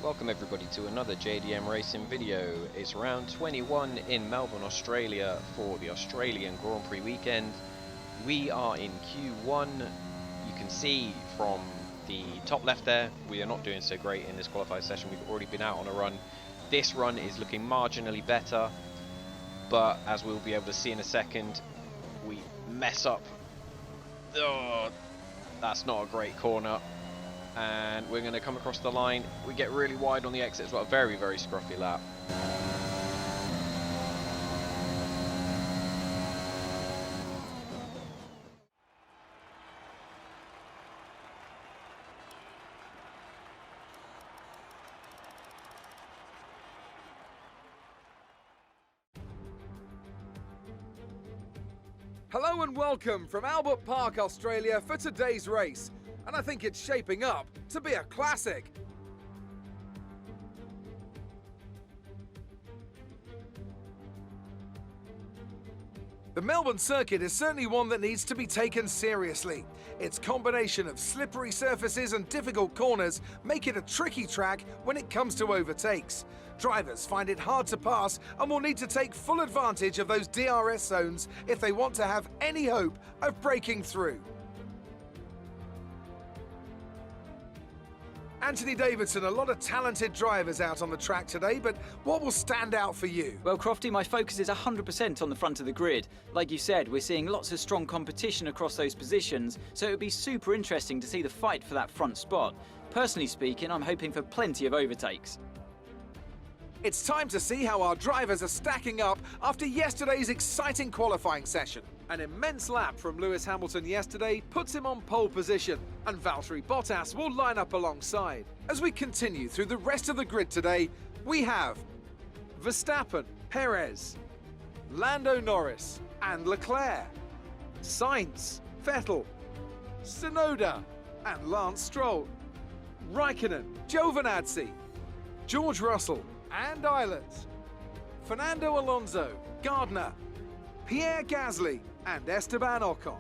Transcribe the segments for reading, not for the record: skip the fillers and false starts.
Welcome everybody to another JDM racing video. It's round 21 in Melbourne, Australia for the Australian Grand Prix weekend. We are in Q1. You can see from the top left there, we are not doing so great in this qualified session. We've already been out on a run. This run is looking marginally better, but as we'll be able to see in a second, we mess up. Oh, that's not a great corner. And we're going to come across the line. We get really wide on the exit as well. Very, very scruffy lap. Hello and welcome from Albert Park, Australia for today's race. And I think it's shaping up to be a classic. The Melbourne circuit is certainly one that needs to be taken seriously. Its combination of slippery surfaces and difficult corners make it a tricky track when it comes to overtakes. Drivers find it hard to pass and will need to take full advantage of those DRS zones if they want to have any hope of breaking through. Anthony Davidson, a lot of talented drivers out on the track today, but what will stand out for you? Well, Crofty, my focus is 100% on the front of the grid. Like you said, we're seeing lots of strong competition across those positions, so it would be super interesting to see the fight for that front spot. Personally speaking, I'm hoping for plenty of overtakes. It's time to see how our drivers are stacking up after yesterday's exciting qualifying session. An immense lap from Lewis Hamilton yesterday puts him on pole position, and Valtteri Bottas will line up alongside. As we continue through the rest of the grid today, we have Verstappen, Perez, Lando Norris and Leclerc, Sainz, Vettel, Tsunoda and Lance Stroll, Raikkonen, Giovinazzi, George Russell and Islands, Fernando Alonso, Gardner, Pierre Gasly and Esteban Ocon,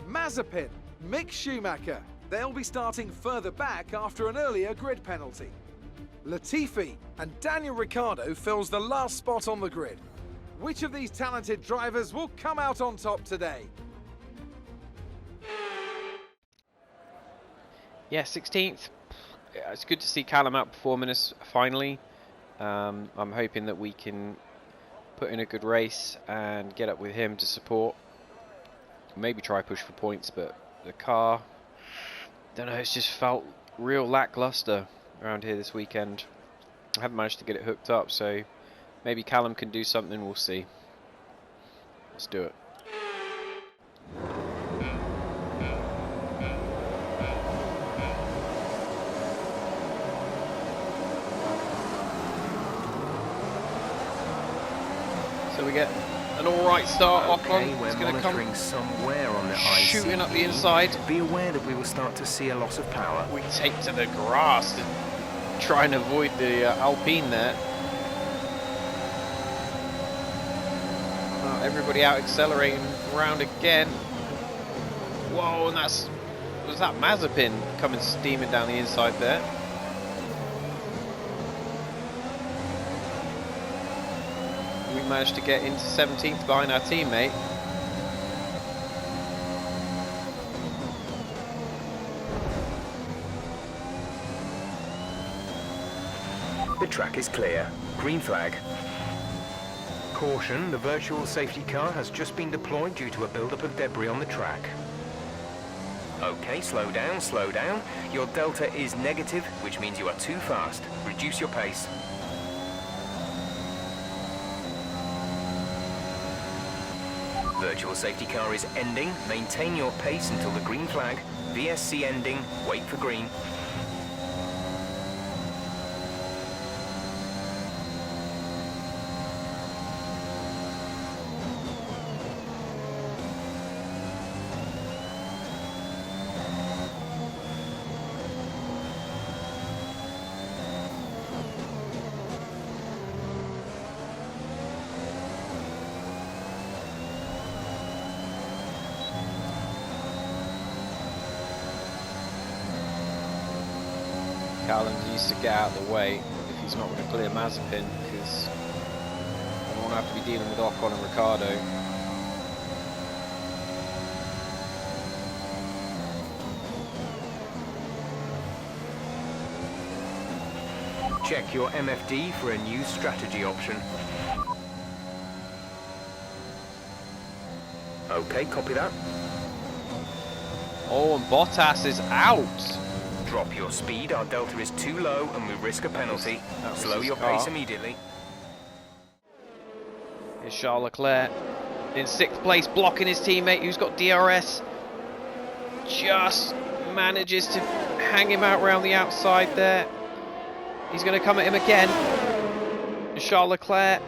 Mazepin, Mick Schumacher. They'll be starting further back after an earlier grid penalty. Latifi and Daniel Ricciardo fills the last spot on the grid. Which of these talented drivers will come out on top today? Yeah, 16th. It's good to see Callum outperforming us finally. I'm hoping that we can put in a good race and get up with him to support. Maybe try push for points, but the car, don't know, it's just felt real lackluster around here this weekend. I haven't managed to get it hooked up, so maybe Callum can do something, we'll see. Let's do it. So we get an alright start. Ocon is going to come somewhere on the shooting up the inside. Be aware that we will start to see a loss of power. We take to the grass to try and avoid the Alpine there. Everybody out accelerating around again. Whoa, and was that Mazepin coming steaming down the inside there. We managed to get into 17th behind our teammate. The track is clear. Green flag. Caution, the virtual safety car has just been deployed due to a buildup of debris on the track. Okay, slow down, slow down. Your delta is negative, which means you are too fast. Reduce your pace. Virtual safety car is ending. Maintain your pace until the green flag. VSC ending. Wait for green. Callum needs to get out of the way if he's not going to clear Mazepin, because I don't want to have to be dealing with Ocon and Ricciardo. Check your MFD for a new strategy option. Okay, copy that. Oh, and Bottas is out. Drop your speed, our delta is too low and we risk a penalty. Slow your car. pace immediately. Here's Charles Leclerc in 6th place, blocking his teammate who's got DRS. Just manages to hang him out around the outside there. He's going to come at him again. Charles Leclerc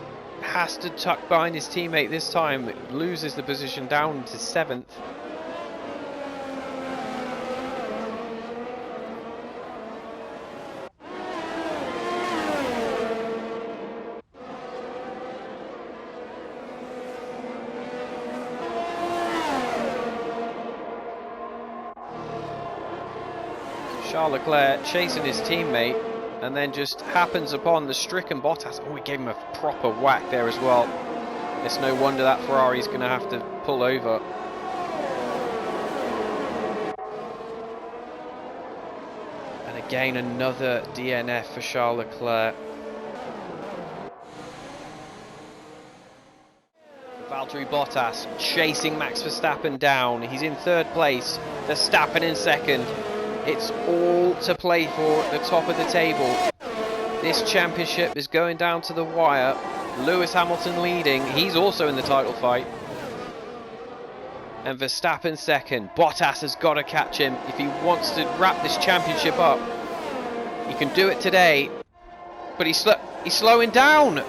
has to tuck behind his teammate this time. It loses the position down to 7th. Charles Leclerc chasing his teammate, and then just happens upon the stricken Bottas. Oh, he gave him a proper whack there as well. It's no wonder that Ferrari's going to have to pull over. And again, another DNF for Charles Leclerc. Valtteri Bottas chasing Max Verstappen down. He's in 3rd place. Verstappen in 2nd. It's all to play for at the top of the table. This championship is going down to the wire. Lewis Hamilton leading. He's also in the title fight. And Verstappen 2nd. Bottas has got to catch him if he wants to wrap this championship up. He can do it today. But he's slowing down.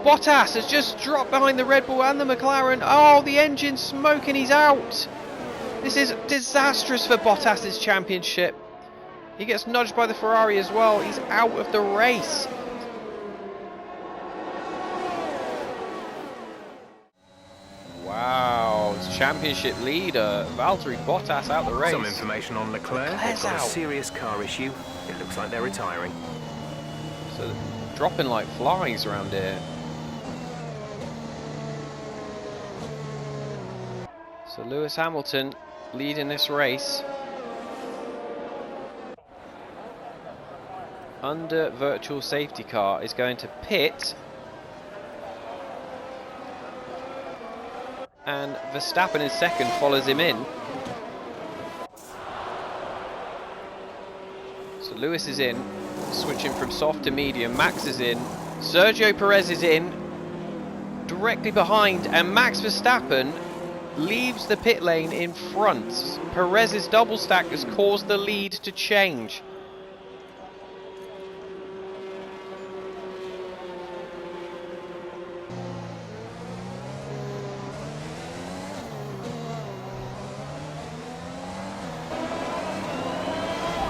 Bottas has just dropped behind the Red Bull and the McLaren. Oh, the engine's smoking. He's out. This is disastrous for Bottas' championship. He gets nudged by the Ferrari as well. He's out of the race. Wow, it's championship leader Valtteri Bottas out the race. Some information on Leclerc. They've got a serious car issue. It looks like they're retiring. So they're dropping like flies around here. So Lewis Hamilton leading this race under virtual safety car, is going to pit, and Verstappen in 2nd follows him in. So Lewis is in, switching from soft to medium. Max is in, Sergio Perez is in directly behind, and Max Verstappen leaves the pit lane in front. Perez's double stack has caused the lead to change.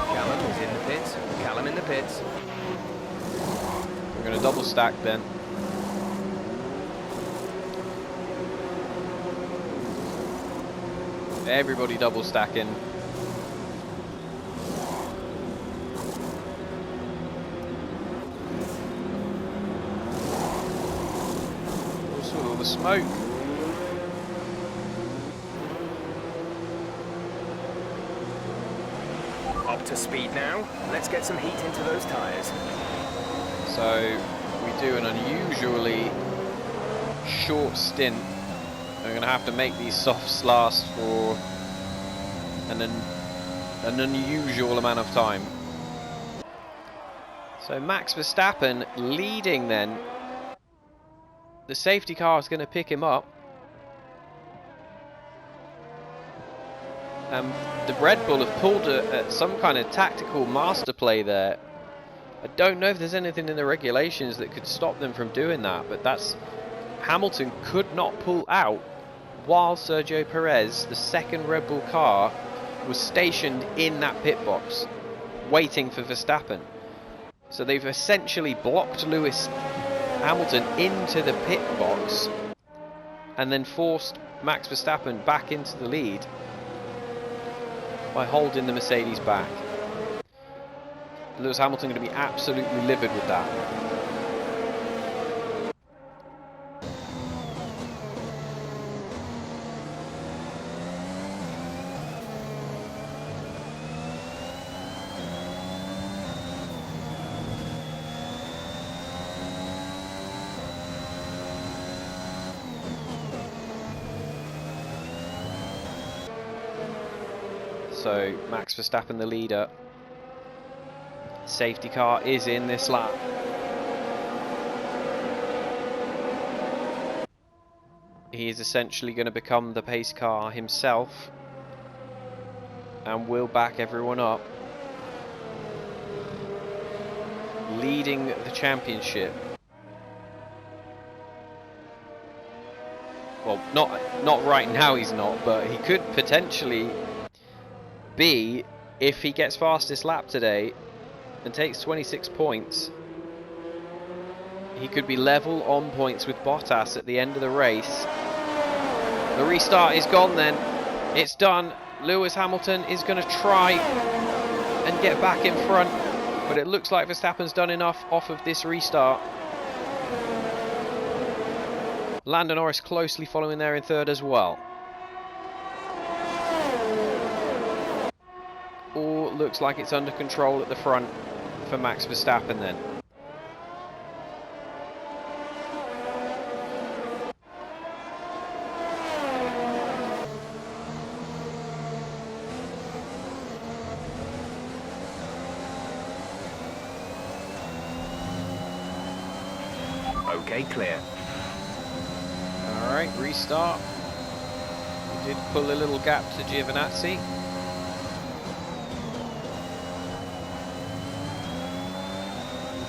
Callum is in the pits. Callum in the pits. We're going to double stack then. Everybody double stacking. What's with all the smoke? Up to speed now. Let's get some heat into those tyres. So we do an unusually short stint. We're going to have to make these softs last for an unusual amount of time. So Max Verstappen leading then. The safety car is going to pick him up. The Red Bull have pulled some kind of tactical master play there. I don't know if there's anything in the regulations that could stop them from doing that, but that's... Hamilton could not pull out while Sergio Perez, the 2nd Red Bull car, was stationed in that pit box, waiting for Verstappen. So they've essentially blocked Lewis Hamilton into the pit box and then forced Max Verstappen back into the lead by holding the Mercedes back. Lewis Hamilton going to be absolutely livid with that. So Max Verstappen, the leader. Safety car is in this lap. He is essentially going to become the pace car himself and will back everyone up, leading the championship. Well, not right now he's not, but he could potentially be if he gets fastest lap today and takes 26 points. He could be level on points with Bottas at the end of the race. The restart is gone then. It's done. Lewis Hamilton is going to try and get back in front, but it looks like Verstappen's done enough off of this restart. Lando Norris closely following there in third as well. All looks like it's under control at the front for Max Verstappen then. Okay, clear. Alright, restart. We did pull a little gap to Giovinazzi.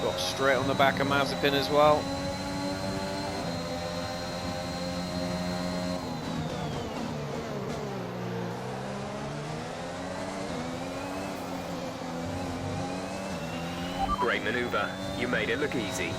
Got straight on the back of Mazepin as well. Great maneuver. You made it look easy.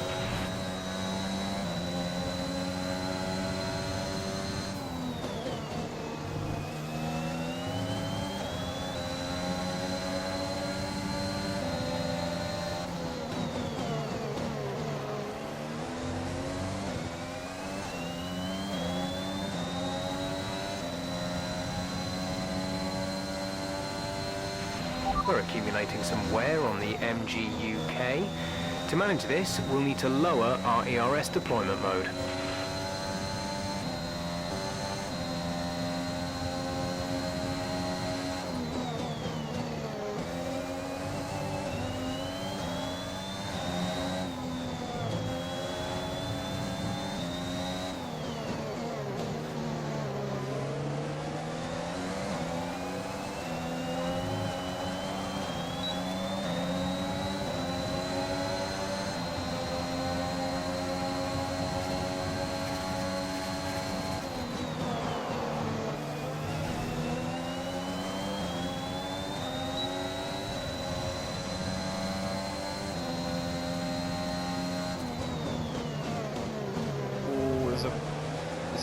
We're accumulating some wear on the MGUK. To manage this, we'll need to lower our ERS deployment mode.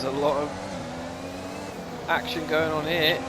There's a lot of action going on here.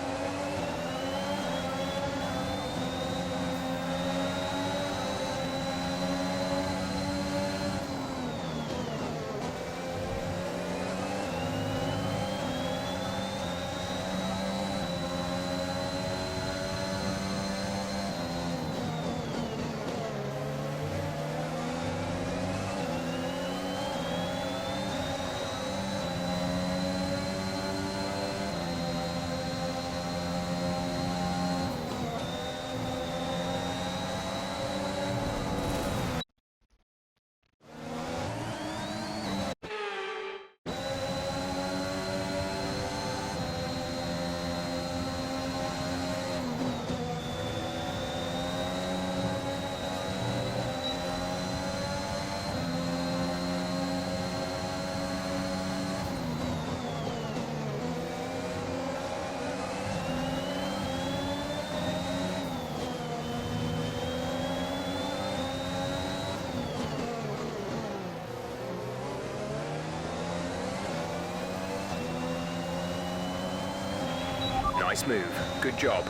Nice move. Good job.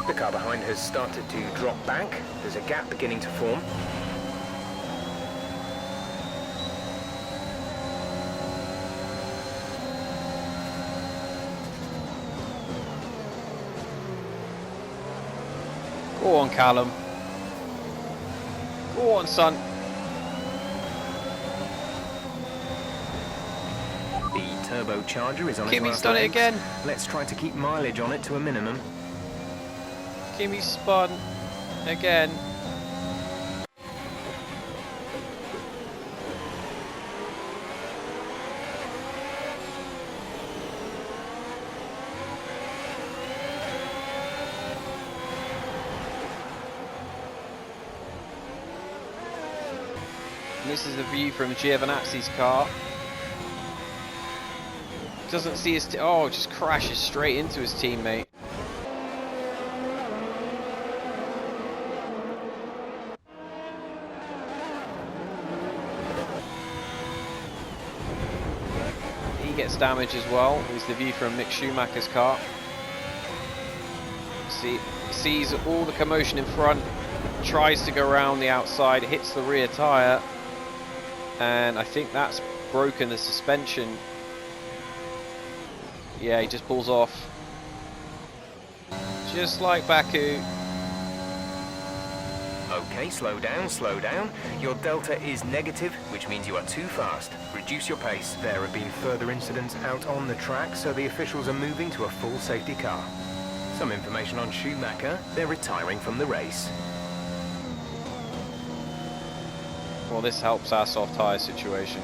The car behind has started to drop back. There's a gap beginning to form. Go on, Callum. Go on, son. The turbocharger is on its Kimmy's last done it legs. again. Let's try to keep mileage on it to a minimum. Kimmy spun again. And this is the view from Giovinazzi's car. Doesn't see his just crashes straight into his teammate. He gets damage as well. Here's the view from Mick Schumacher's car. Sees all the commotion in front, tries to go around the outside, hits the rear tyre, and I think that's broken the suspension. Yeah, he just pulls off. Just like Baku. Okay, slow down, slow down. Your delta is negative, which means you are too fast. Reduce your pace. There have been further incidents out on the track, so the officials are moving to a full safety car. Some information on Schumacher. They're retiring from the race. Well, this helps our soft tyre situation.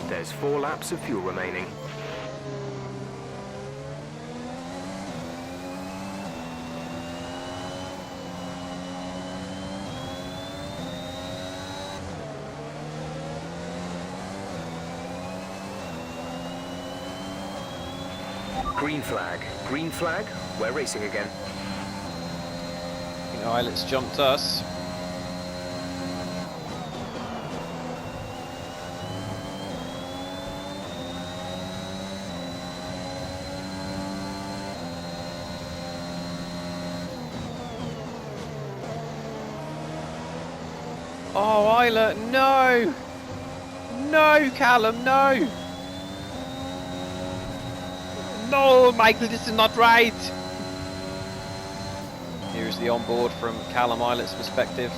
There's 4 laps of fuel remaining. Green flag. Green flag. We're racing again. I think Islet's jumped us. Oh, Islet, no! No, Callum, no! No, Michael, this is not right! Here's the onboard from Callum Islet's perspective.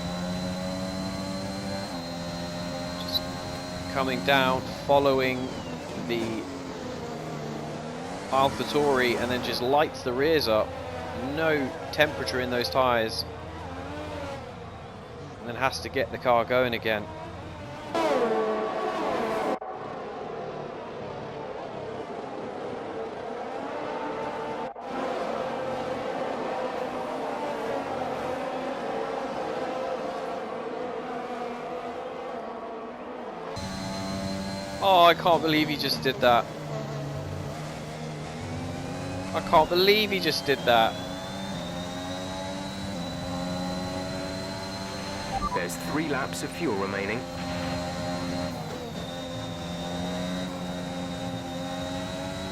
Just coming down, following the AlphaTauri, and then just lights the rears up. No temperature in those tyres. And then has to get the car going again. Oh, I can't believe he just did that. I can't believe he just did that. There's 3 laps of fuel remaining.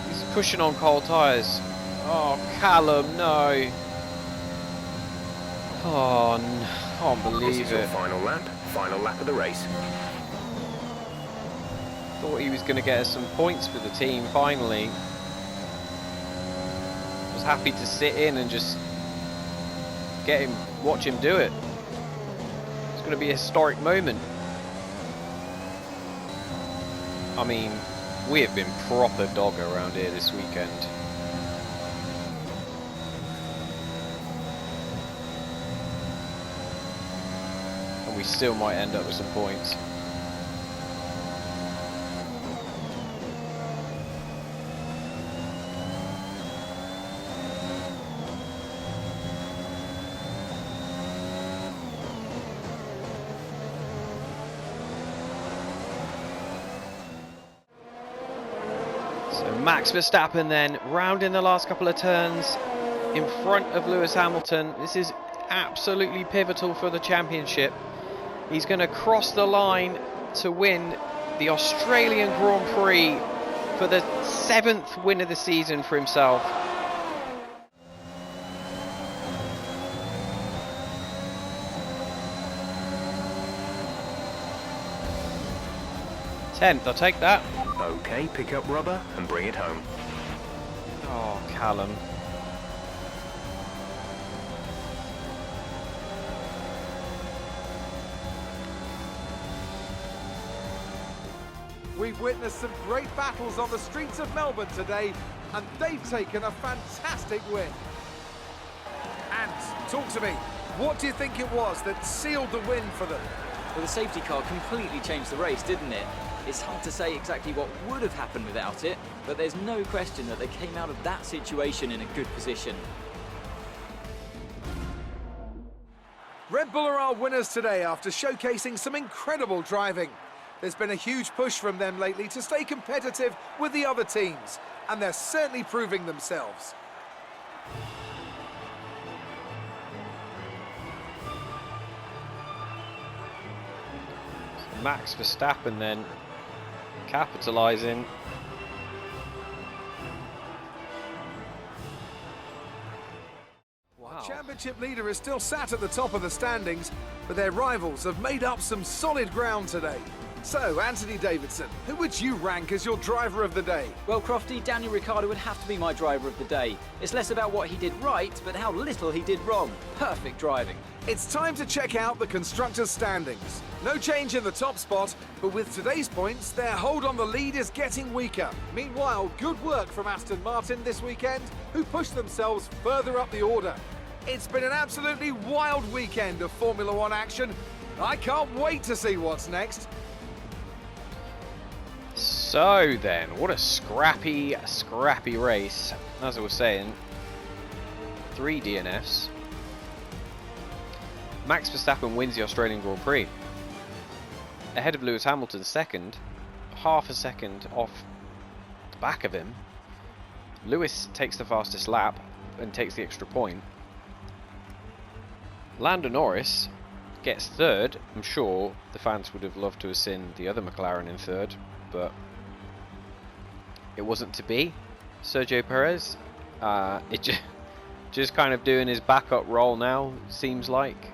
He's pushing on cold tyres. Oh, Callum, no. Oh, no. I can't This believe is your it. final lap of the race. Thought he was going to get us some points for the team finally. Was happy to sit in and just watch him do it. It's going to be a historic moment. I mean, we have been proper dog around here this weekend. And we still might end up with some points. Max Verstappen then rounding the last couple of turns in front of Lewis Hamilton. This is absolutely pivotal for the championship. He's going to cross the line to win the Australian Grand Prix for the 7th win of the season for himself. Tenth, I'll take that. Okay, pick up rubber and bring it home. Oh, Callum. We've witnessed some great battles on the streets of Melbourne today, and they've taken a fantastic win. And talk to me, what do you think it was that sealed the win for them? Well, the safety car completely changed the race, didn't it? It's hard to say exactly what would have happened without it, but there's no question that they came out of that situation in a good position. Red Bull are our winners today after showcasing some incredible driving. There's been a huge push from them lately to stay competitive with the other teams, and they're certainly proving themselves. Max Verstappen then capitalising. Wow. Championship leader is still sat at the top of the standings, but their rivals have made up some solid ground today. So, Anthony Davidson, who would you rank as your driver of the day? Well, Crofty, Daniel Ricciardo would have to be my driver of the day. It's less about what he did right, but how little he did wrong. Perfect driving. It's time to check out the Constructors' standings. No change in the top spot, but with today's points, their hold on the lead is getting weaker. Meanwhile, good work from Aston Martin this weekend, who pushed themselves further up the order. It's been an absolutely wild weekend of Formula One action. I can't wait to see what's next. So then, what a scrappy race. As I was saying, 3 DNFs. Max Verstappen wins the Australian Grand Prix. Ahead of Lewis Hamilton second, half a second off the back of him. Lewis takes the fastest lap and takes the extra point. Lando Norris gets third. I'm sure the fans would have loved to have seen the other McLaren in third, but it wasn't to be. Sergio Perez, just kind of doing his backup role now, seems like.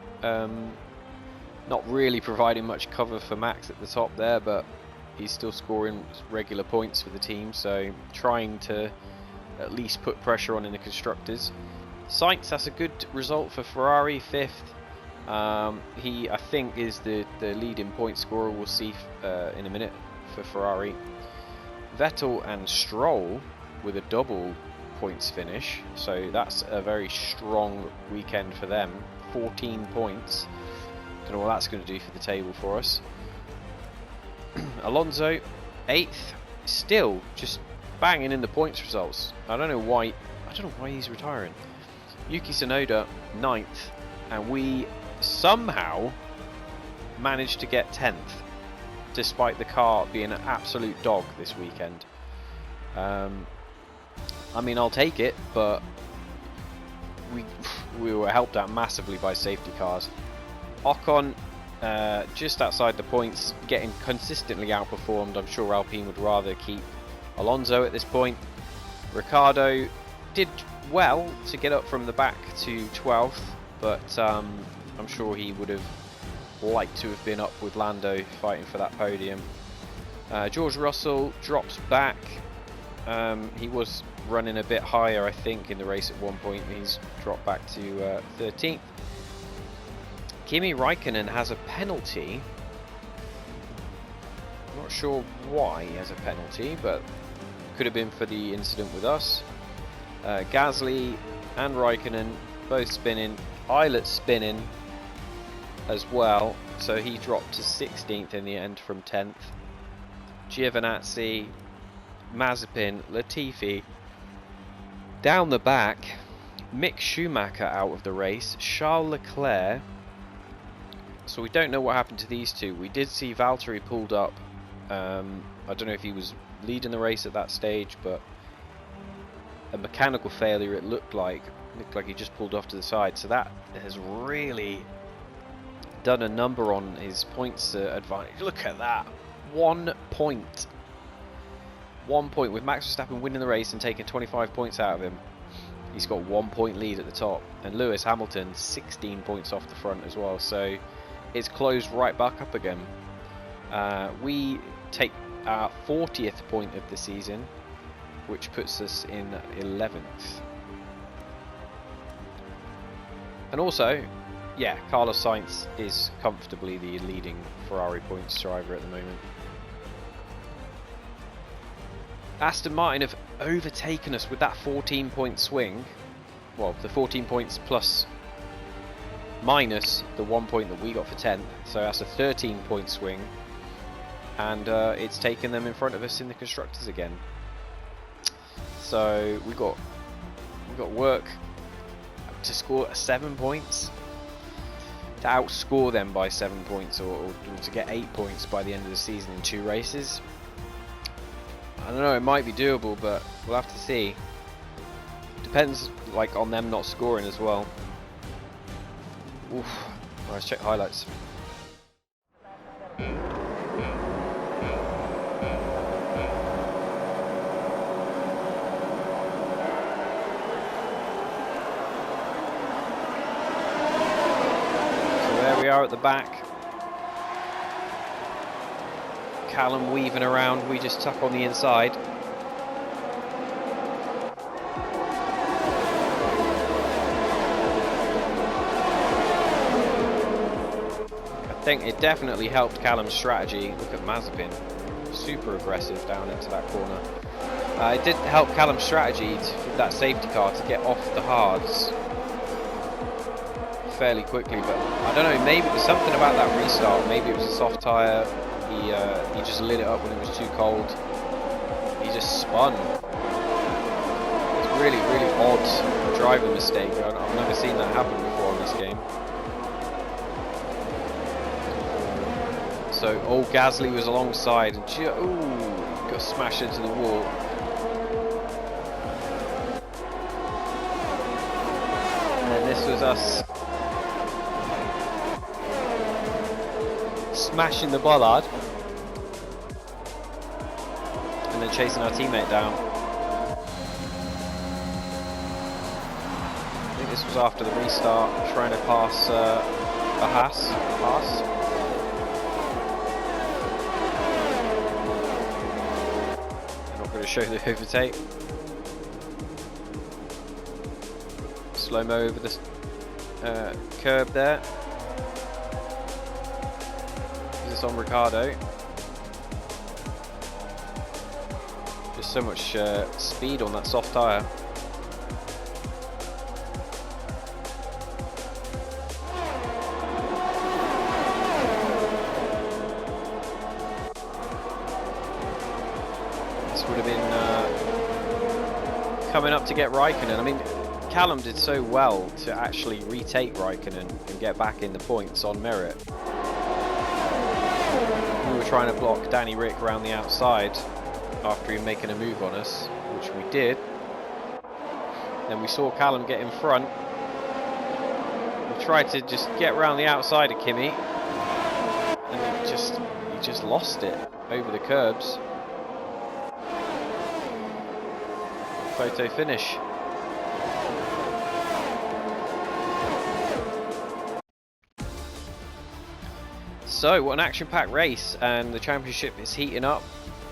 Not really providing much cover for Max at the top there, but he's still scoring regular points for the team, so trying to at least put pressure on in the Constructors. Sainz, that's a good result for Ferrari, 5th. He, I think, is the leading point scorer. We'll see in a minute for Ferrari. Vettel and Stroll with a double points finish, so that's a very strong weekend for them. 14 points. Don't know what that's going to do for the table for us. Alonso 8th, still just banging in the points results. I don't know why he's retiring. Yuki Tsunoda 9th, and we somehow managed to get 10th despite the car being an absolute dog this weekend. I mean, I'll take it, but we were helped out massively by safety cars. Ocon just outside the points, getting consistently outperformed. I'm sure Alpine would rather keep Alonso at this point. Ricciardo did well to get up from the back to 12th, but I'm sure he would have liked to have been up with Lando fighting for that podium. George Russell drops back. He was running a bit higher, I think, in the race at one point. He's dropped back to 13th. Kimi Raikkonen has a penalty. I'm not sure why he has a penalty, but could have been for the incident with us. Gasly and Raikkonen both spinning. Eilert spinning as well, so he dropped to 16th in the end from 10th. Giovinazzi, Mazepin, Latifi. Down the back, Mick Schumacher out of the race, Charles Leclerc. So we don't know what happened to these two. We did see Valtteri pulled up. I don't know if he was leading the race at that stage, but a mechanical failure it looked like. He just pulled off to the side. So that has really done a number on his points advantage. Look at that. 1 point. 1 point, with Max Verstappen winning the race and taking 25 points out of him. He's got 1 point lead at the top, and Lewis Hamilton 16 points off the front as well, so it's closed right back up again. We take our 40th point of the season, which puts us in 11th. And also, yeah, Carlos Sainz is comfortably the leading Ferrari points driver at the moment. Aston Martin have overtaken us with that 14-point swing. Well, the 14 points plus minus the 1 point that we got for 10th, so that's a 13-point swing, and it's taken them in front of us in the Constructors again. So we got work to score 7 points, to outscore them by 7 points, or to get 8 points by the end of the season in 2 races. I don't know, it might be doable, but we'll have to see. Depends, like, on them not scoring as well. Oof. Right, let's check highlights. So there we are at the back. Callum weaving around, we just tuck on the inside. I think it definitely helped Callum's strategy. Look at Mazepin, super aggressive down into that corner. It did help Callum's strategy with that safety car to get off the hards fairly quickly, but I don't know, maybe it was something about that restart. Maybe it was a soft tyre. He just lit it up when it was too cold. He just spun. It's really, really odd driving mistake. I've never seen that happen before in this game. So, Gasly was alongside and got smashed into the wall. And this was us smashing the bollard and then chasing our teammate down. I think this was after the restart, trying to pass a Haas. I'm not going to show the overtake. Slow-mo over the curb there. On Ricardo. Just so much speed on that soft tyre. This would have been coming up to get Raikkonen. I mean, Callum did so well to actually retake Raikkonen and get back in the points on merit. We were trying to block Danny Rick around the outside after him making a move on us, which we did. Then we saw Callum get in front. We tried to just get around the outside of Kimi, and he just lost it over the curbs. Photo finish. So, what an action-packed race, and the championship is heating up.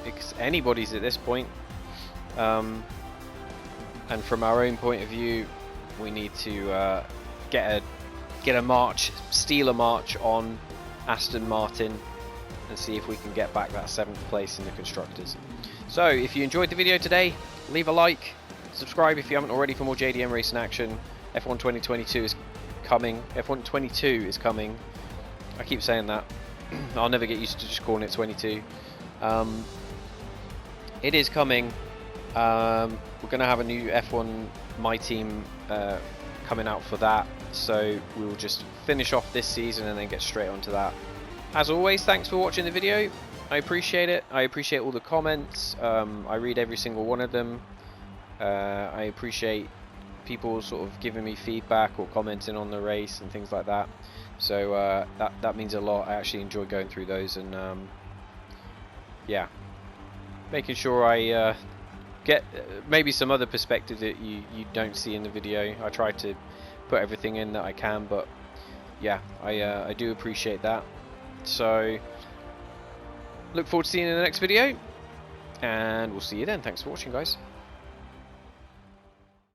It's anybody's at this point. And from our own point of view, we need to get a march, steal a march on Aston Martin, and see if we can get back that 7th place in the Constructors. So, if you enjoyed the video today, leave a like, subscribe if you haven't already for more JDM racing action. F1 2022 is coming. F1 22 is coming. I keep saying that. I'll never get used to just calling it 22. It is coming. We're going to have a new F1 My Team coming out for that. So we will just finish off this season and then get straight onto that. As always, thanks for watching the video. I appreciate it. I appreciate all the comments. I read every single one of them. I appreciate people sort of giving me feedback or commenting on the race and things like that. So that means a lot. I actually enjoy going through those, and yeah, making sure I get maybe some other perspective that you don't see in the video. I try to put everything in that I can, but yeah, I do appreciate that. So look forward to seeing you in the next video, and we'll see you then. Thanks for watching, guys.